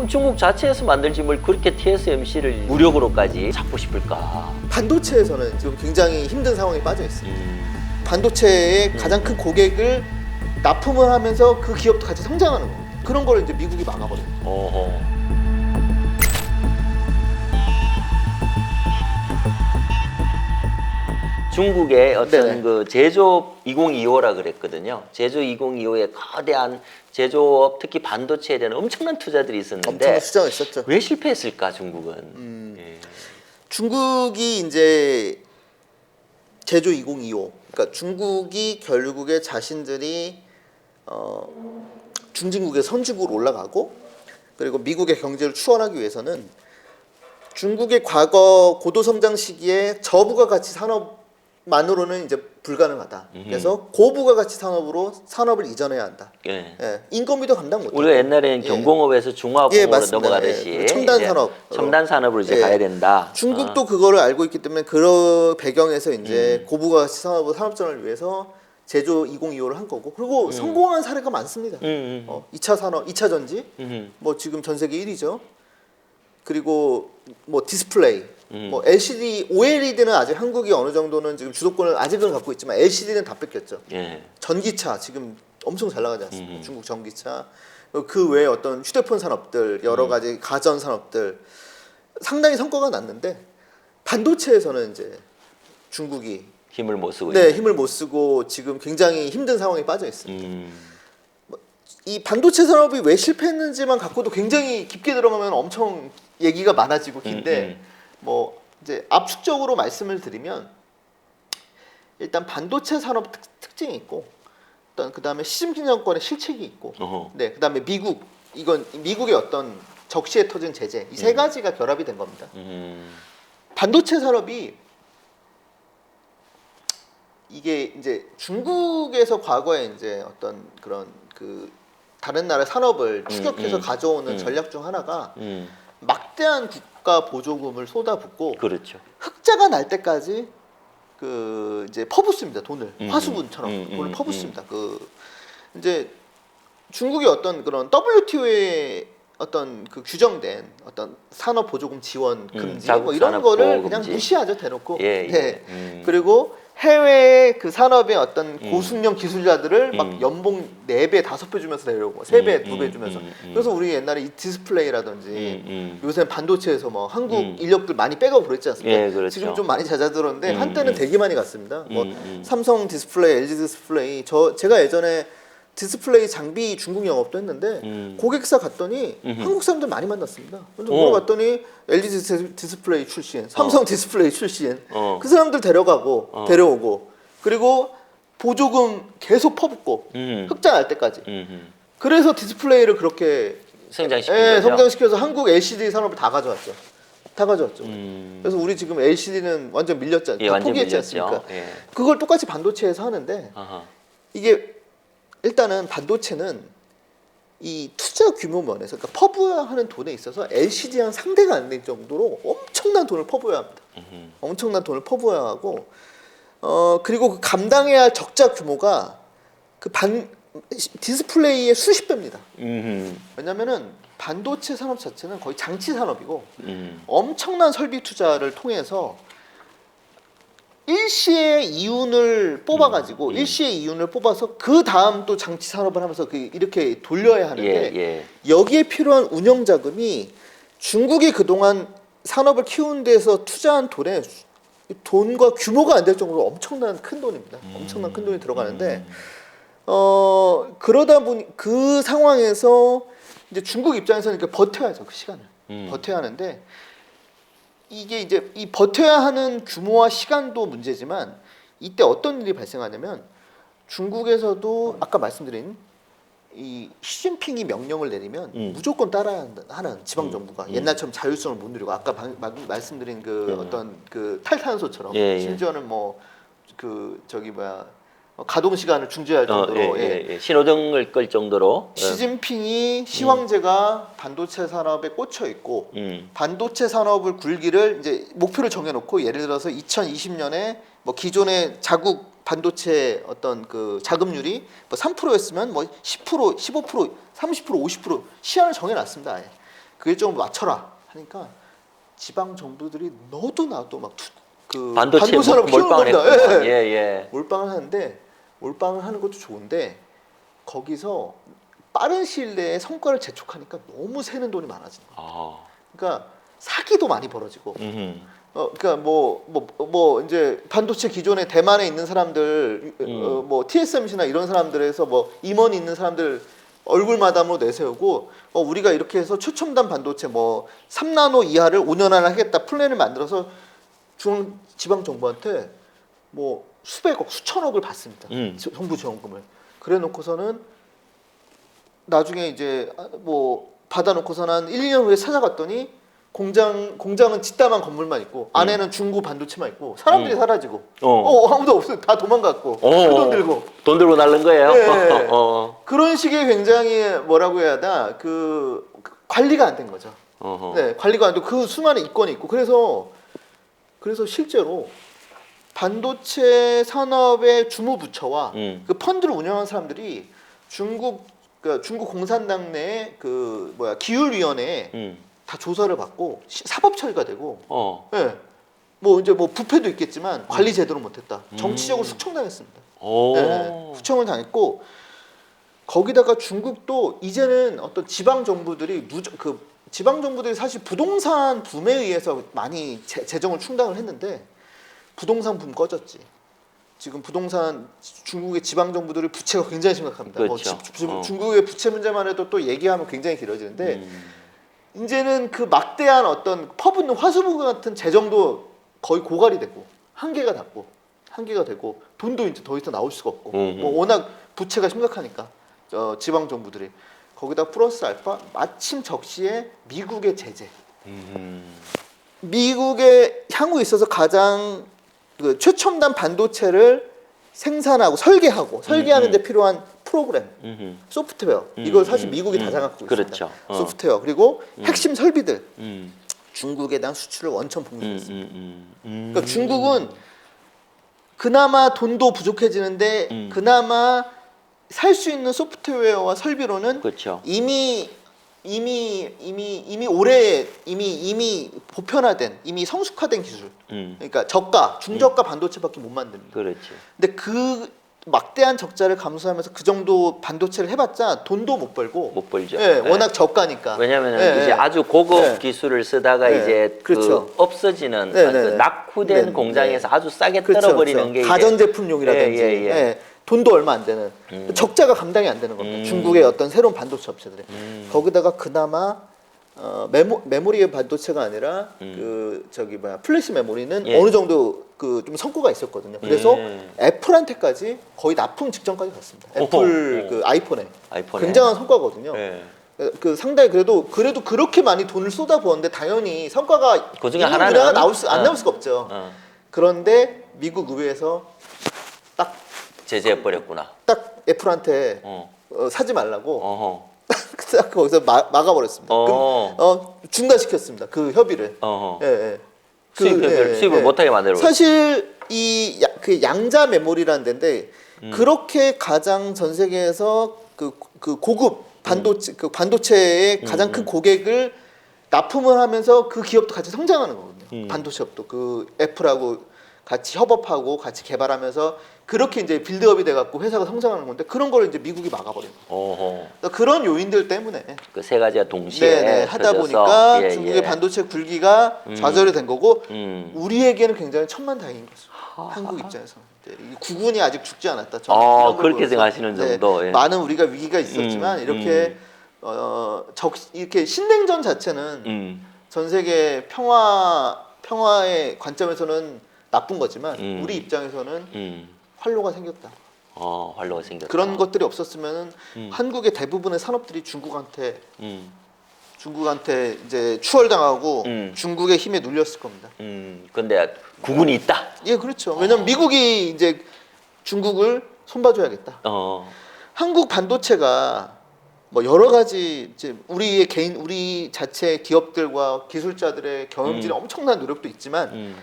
그럼 중국 자체에서 만들지 뭘 그렇게 TSMC를 무력으로까지 잡고 싶을까? 반도체에서는 지금 굉장히 힘든 상황에 빠져 있어요. 반도체의 가장 큰 고객을 납품을 하면서 그 기업도 같이 성장하는 거예요. 그런 걸 이제 미국이 막아버려요. 어허. 중국의 어떤 네네. 그 제조업 2025라 그랬거든요. 제조 2025의 거대한 제조업, 특히 반도체에 대한 엄청난 투자들이 있었는데 엄청 수장을 했었죠. 왜 실패했을까 중국은? 예. 중국이 이제 제조 2025. 그러니까 중국이 결국에 자신들이 중진국의 선진국으로 올라가고 그리고 미국의 경제를 추월하기 위해서는 중국의 과거 고도 성장 시기에 저부가 가치 산업만으로는 이제 불가능하다. 그래서 고부가 가치 산업으로 산업을 이전해야 한다. 예. 예, 인건비도 감당 못하고. 우리가 옛날에는 예. 경공업에서 중화업으로 예, 맞습니다. 넘어가듯이 예, 첨단 이제 산업. 첨단 산업으로 이제 예. 가야 된다. 중국도 그거를 알고 있기 때문에 그런 배경에서 이제 고부가 가치 산업의 산업전을 위해서 제조 2025를 한 거고 그리고 성공한 사례가 많습니다. 2차 산업, 2차 전지 뭐 지금 전 세계 1위죠. 그리고 뭐 디스플레이, 뭐 LCD, OLED는 아직 한국이 어느 정도는 지금 주도권을 아직은 갖고 있지만 LCD는 다 뺏겼죠. 예. 전기차 지금 엄청 잘 나가지 않습니까? 중국 전기차. 그 외에 어떤 휴대폰 산업들, 여러 가지 가전 산업들 상당히 성과가 났는데 반도체에서는 이제 중국이 힘을 못 쓰고 네, 있는. 힘을 못 쓰고 지금 굉장히 힘든 상황에 빠져 있습니다. 이 반도체 산업이 왜 실패했는지만 갖고도 굉장히 깊게 들어가면 엄청 얘기가 많아지고 긴데 뭐 이제 압축적으로 말씀을 드리면 일단 반도체 산업 특징이 있고 일단 그다음에 시진핑 정권의 실책이 있고 어허. 네, 그다음에 이건 미국의 어떤 적시에 터진 제재 이 세 가지가 결합이 된 겁니다. 반도체 산업이 이게 이제 중국에서 과거에 이제 어떤 그런 그 다른 나라 산업을 추격해서 가져오는 전략 중 하나가 막대한 국가 보조금을 쏟아붓고 그렇죠. 흑자가 날 때까지 그 이제 퍼붓습니다. 돈을 화수분처럼 돈을 퍼붓습니다. 그 이제 중국의 어떤 그런 WTO의 어떤 그 규정된 어떤 산업 보조금 지원 금지 뭐 이런 거를 그냥 금지. 무시하죠 대놓고. 예, 예. 네. 그리고 해외의 그 산업의 어떤 고숙련 기술자들을 막 연봉 4배, 5배 주면서 내려오고 3배, 2배 주면서. 그래서 우리 옛날에 이 디스플레이라든지 요새 반도체에서 뭐 한국 인력들 많이 빼가고 그랬지 않습니까? 예, 그렇죠. 지금 좀 많이 잦아들었는데 한때는 되게 많이 갔습니다. 뭐 삼성 디스플레이, LG 디스플레이 제가 예전에 디스플레이 장비 중국 영업도 했는데 고객사 갔더니 한국 사람들 많이 만났습니다. 근데 물어봤더니 LG 디스플레이 출신, 삼성 디스플레이 출신 그 사람들 데려오고 그리고 보조금 계속 퍼붓고 흑자 날 때까지. 그래서 디스플레이를 그렇게 성장시킨 예, 거죠. 성장시켜서 한국 LCD 산업을 다 가져왔죠. 그래서 우리 지금 LCD는 완전 밀렸지 예, 다 완전 포기했지 밀렸죠. 않습니까? 예. 그걸 똑같이 반도체에서 하는데 아하. 이게 일단은 반도체는 이 투자 규모 면에서 그러니까 퍼부어야 하는 돈에 있어서 LCD랑 상대가 안 될 정도로 엄청난 돈을 퍼부어야 합니다. 엄청난 돈을 퍼부어야 하고 그리고 그 감당해야 할 적자 규모가 그 디스플레이의 수십 배입니다. 왜냐면은 반도체 산업 자체는 거의 장치 산업이고 엄청난 설비 투자를 통해서 일시의 이윤을 뽑아가지고 일시의 이윤을 뽑아서 그 다음 또 장치 산업을 하면서 이렇게 돌려야 하는데 여기에 필요한 운영 자금이 중국이 그동안 산업을 키우는 데서 투자한 돈과 규모가 안 될 정도로 엄청난 큰 돈입니다. 엄청난 큰 돈이 들어가는데 그러다 보니 그 상황에서 이제 중국 입장에서는 이렇게 버텨야죠. 그 시간을 버텨야 하는데. 이게 이제 이 버텨야 하는 규모와 시간도 문제지만 이때 어떤 일이 발생하냐면 중국에서도 아까 말씀드린 이 시진핑이 명령을 내리면 무조건 따라야 하는 지방 정부가 옛날처럼 자율성을 못 누리고 아까 말씀드린 그 어떤 그 탈탄소처럼 심지어는 뭐 그 저기 뭐야 가동 시간을 중지할 정도로 신호등을 끌 정도로 시진핑이 시황제가 반도체 산업에 꽂혀 있고 반도체 산업을 굴기를 이제 목표를 정해놓고 예를 들어서 2020년에 뭐 기존의 자국 반도체 어떤 그 자금률이 뭐 3%였으면 뭐 10%, 15%, 30%, 50% 시한을 정해놨습니다. 아예. 그게 좀 맞춰라 하니까 지방 정부들이 너도 나도 막 반도체 반도체를 몰빵을 키우는 했구나. 겁니다. 예. 몰빵을 하는데 몰빵을 하는 것도 좋은데 거기서 빠른 시일 내에 성과를 재촉하니까 너무 새는 돈이 많아지는 거예요. 아. 그러니까 사기도 많이 벌어지고. 음흠. 그러니까 이제 반도체 기존에 대만에 있는 사람들, 뭐 TSMC나 이런 사람들에서 뭐 임원이 있는 사람들 얼굴 마담으로 내세우고, 우리가 이렇게 해서 최첨단 반도체 뭐 3나노 이하를 5년 안에 하겠다 플랜을 만들어서 중앙 지방 정부한테 뭐 수백억, 수천억을 받습니다. 정부 지원금을. 그래놓고서는 나중에 이제 뭐 받아놓고서는 한 1, 2년 후에 찾아갔더니 공장은 짓다만 건물만 있고 안에는 중고 반도체만 있고 사람들이 사라지고 아무도 없어요. 다 도망갔고 그 돈 들고 돈 들고 날른 거예요. 네. 그런 식의 굉장히 뭐라고 해야 하나 그 관리가 안 된 거죠. 네, 관리가 안 되고 그 수많은 이권이 있고 그래서 실제로 반도체 산업의 주무부처와 그 펀드를 운영하는 사람들이 중국 공산당 내 기율위원회에 다 조사를 받고 사법 처리가 되고, 예, 뭐 이제 뭐 부패도 있겠지만 관리 제대로 못했다. 정치적으로 숙청당했습니다. 예, 숙청을 당했고 거기다가 중국도 이제는 어떤 지방 정부들이 지방 정부들이 사실 부동산 붐에 의해서 많이 재정을 충당을 했는데 부동산 붐 꺼졌지. 지금 중국의 지방 정부들의 부채가 굉장히 심각합니다. 그렇죠. 중국의 부채 문제만 해도 또 얘기하면 굉장히 길어지는데 이제는 그 막대한 어떤 퍼붓는 화수분 같은 재정도 거의 고갈이 되고 한계가 되고 돈도 이제 더 이상 나올 수가 없고 뭐 워낙 부채가 심각하니까 지방 정부들이 거기다 플러스 알파 마침 적시에 미국의 제재. 미국의 향후에 있어서 가장 그 최첨단 반도체를 생산하고 설계하는 데 필요한 프로그램, 소프트웨어 이걸 사실 미국이 다 장악하고 그렇죠. 있습니다. 소프트웨어 그리고 핵심 설비들 중국에 대한 수출을 원천 봉쇄했습니다. 그러니까 중국은 그나마 돈도 부족해지는데 그나마 살 수 있는 소프트웨어와 설비로는 그렇죠. 이미 보편화된 이미 성숙화된 기술. 그러니까 중저가 반도체밖에 못 만듭니다. 그렇지. 근데 그 막대한 적자를 감수하면서 그 정도 반도체를 해봤자 돈도 못 벌고 못 벌죠. 예, 워낙 저가니까. 왜냐하면 예, 이제 아주 고급 기술을 쓰다가 이제 그렇죠. 그 없어지는 네, 그 낙후된 공장에서 아주 싸게 떨어버리는 게 이제 가전제품용이라든지 예, 돈도 얼마 안 되는 적자가 감당이 안 되는 겁니다. 중국의 어떤 새로운 반도체 업체들이 거기다가 그나마 메모리의 반도체가 아니라 플래시 메모리는 어느 정도 좀 성과가 있었거든요. 그래서 애플한테까지 거의 납품 직전까지 갔습니다. 애플 아이폰에 굉장한 성과거든요. 상당히 그래도 그렇게 많이 돈을 쏟아부었는데 당연히 성과가 그중에 하나는 하나는 안 나올 수가 없죠. 그런데 미국 의회에서 딱 제재해 버렸구나. 딱 애플한테 사지 말라고 딱 거기서 막아버렸습니다. 중단시켰습니다. 그 협의를. 수입을 못하게 만들어. 사실 그 양자 메모리라는 데인데 그렇게 가장 전 세계에서 그 고급 반도체의 가장 큰 고객을 납품을 하면서 그 기업도 같이 성장하는 거거든요. 반도체업도 그 애플하고 같이 협업하고 같이 개발하면서 그렇게 이제 빌드업이 돼갖고 회사가 성장하는 건데 그런 걸 이제 미국이 막아버린 거예요. 그런 요인들 때문에 그 세 가지가 동시에 하다 보니까 중국의 반도체 굴기가 좌절이 된 거고 우리에게는 굉장히 천만다행인 거죠. 한국 입장에서는 이 구군이 아직 죽지 않았다. 그렇게 생각하시는 정도. 많은 우리가 위기가 있었지만 이렇게 이렇게 신냉전 자체는 전 세계 평화의 관점에서는 나쁜 거지만 우리 입장에서는 활로가 생겼다. 활로가 생겼다. 그런 것들이 없었으면 한국의 대부분의 산업들이 중국한테 이제 추월당하고 중국의 힘에 눌렸을 겁니다. 근데 구군이 있다. 예, 그렇죠. 왜냐면 미국이 이제 중국을 손봐줘야겠다. 한국 반도체가 뭐 여러 가지 이제 우리 자체 기업들과 기술자들의 경영진의 엄청난 노력도 있지만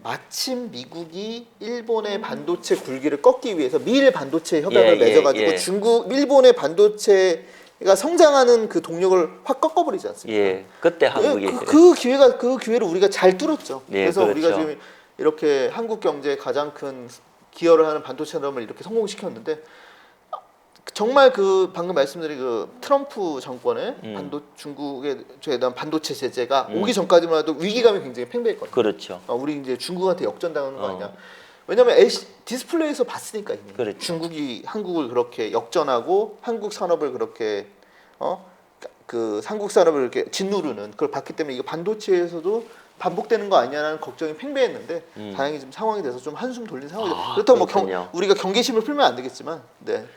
마침 미국이 일본의 반도체 굴기를 꺾기 위해서 미일 반도체 협약을 맺어가지고 일본의 반도체 그러니까 성장하는 그 동력을 확 꺾어버리지 않습니까? 예, 그때 한국이 그 기회를 우리가 잘 뚫었죠. 예, 그래서 그렇죠. 우리가 지금 이렇게 한국 경제에 가장 큰 기여를 하는 반도체 산업을 이렇게 성공시켰는데 정말 그 방금 말씀드린 그 트럼프 정권의 중국에 대한 반도체 제재가 오기 전까지만 해도 위기감이 굉장히 팽배했거든요. 그렇죠. 우리 이제 중국한테 역전당하는 거 아니냐. 왜냐면 LC 디스플레이에서 봤으니까 이미 그렇죠. 중국이 한국을 그렇게 역전하고 한국 산업을 그렇게 그 한국 산업을 이렇게 짓누르는 그걸 봤기 때문에 이거 반도체에서도 반복되는 거 아니냐는 걱정이 팽배했는데 다행히 지금 상황이 돼서 좀 한숨 돌린 상황이죠. 그렇다고 뭐 그렇군요. 우리가 경계심을 풀면 안 되겠지만 네.